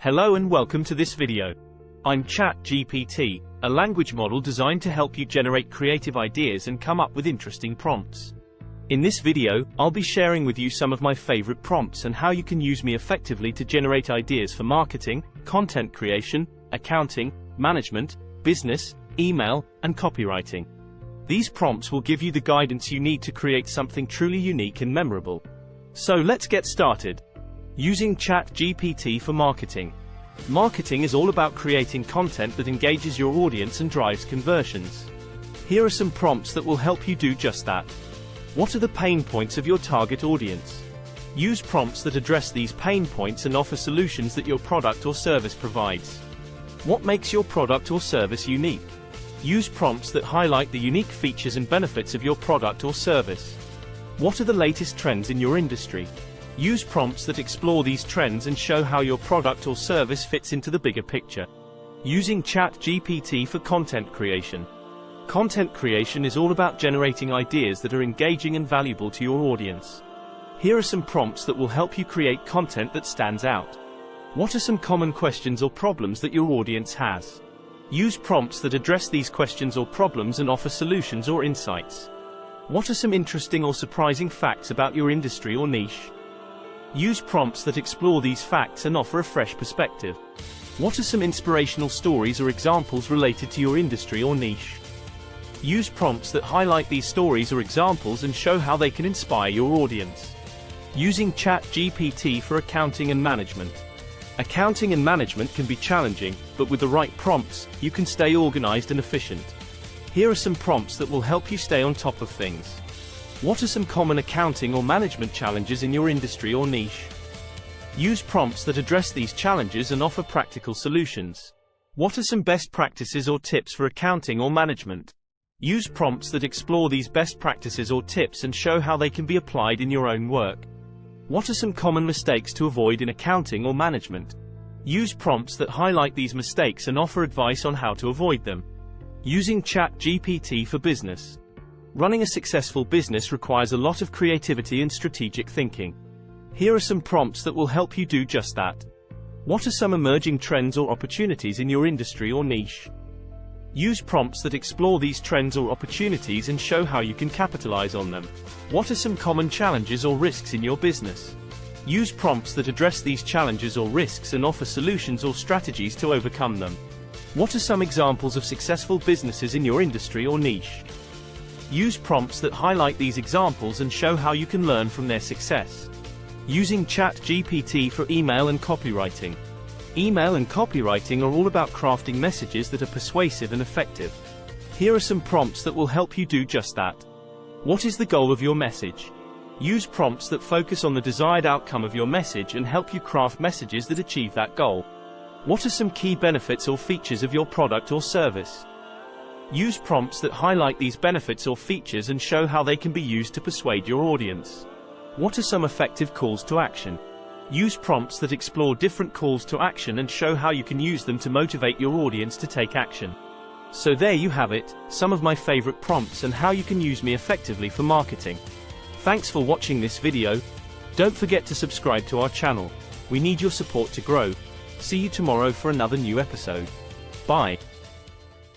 Hello and welcome to this video. I'm ChatGPT, a language model designed to help you generate creative ideas and come up with interesting prompts. In this video, I'll be sharing with you some of my favorite prompts and how you can use me effectively to generate ideas for marketing, content creation, accounting, management, business, email, and copywriting. These prompts will give you the guidance you need to create something truly unique and memorable. So let's get started. Using ChatGPT for marketing. Marketing is all about creating content that engages your audience and drives conversions. Here are some prompts that will help you do just that. What are the pain points of your target audience? Use prompts that address these pain points and offer solutions that your product or service provides. What makes your product or service unique? Use prompts that highlight the unique features and benefits of your product or service. What are the latest trends in your industry? Use prompts that explore these trends and show how your product or service fits into the bigger picture. Using ChatGPT for content creation. Content creation is all about generating ideas that are engaging and valuable to your audience. Here are some prompts that will help you create content that stands out. What are some common questions or problems that your audience has? Use prompts that address these questions or problems and offer solutions or insights. What are some interesting or surprising facts about your industry or niche? Use prompts that explore these facts and offer a fresh perspective. What are some inspirational stories or examples related to your industry or niche? Use prompts that highlight these stories or examples and show how they can inspire your audience. Using ChatGPT for accounting and management. Accounting and management can be challenging, but with the right prompts, you can stay organized and efficient. Here are some prompts that will help you stay on top of things. What are some common accounting or management challenges in your industry or niche? Use prompts that address these challenges and offer practical solutions. What are some best practices or tips for accounting or management? Use prompts that explore these best practices or tips and show how they can be applied in your own work. What are some common mistakes to avoid in accounting or management? Use prompts that highlight these mistakes and offer advice on how to avoid them. Using ChatGPT for business. Running a successful business requires a lot of creativity and strategic thinking. Here are some prompts that will help you do just that. What are some emerging trends or opportunities in your industry or niche? Use prompts that explore these trends or opportunities and show how you can capitalize on them. What are some common challenges or risks in your business? Use prompts that address these challenges or risks and offer solutions or strategies to overcome them. What are some examples of successful businesses in your industry or niche? Use prompts that highlight these examples and show how you can learn from their success. Using ChatGPT for email and copywriting. Email and copywriting are all about crafting messages that are persuasive and effective. Here are some prompts that will help you do just that. What is the goal of your message? Use prompts that focus on the desired outcome of your message and help you craft messages that achieve that goal. What are some key benefits or features of your product or service? Use prompts that highlight these benefits or features and show how they can be used to persuade your audience. What are some effective calls to action? Use prompts that explore different calls to action and show how you can use them to motivate your audience to take action. So there you have it, some of my favorite prompts and how you can use me effectively for marketing. Thanks for watching this video. Don't forget to subscribe to our channel. We need your support to grow. See you tomorrow for another new episode. Bye.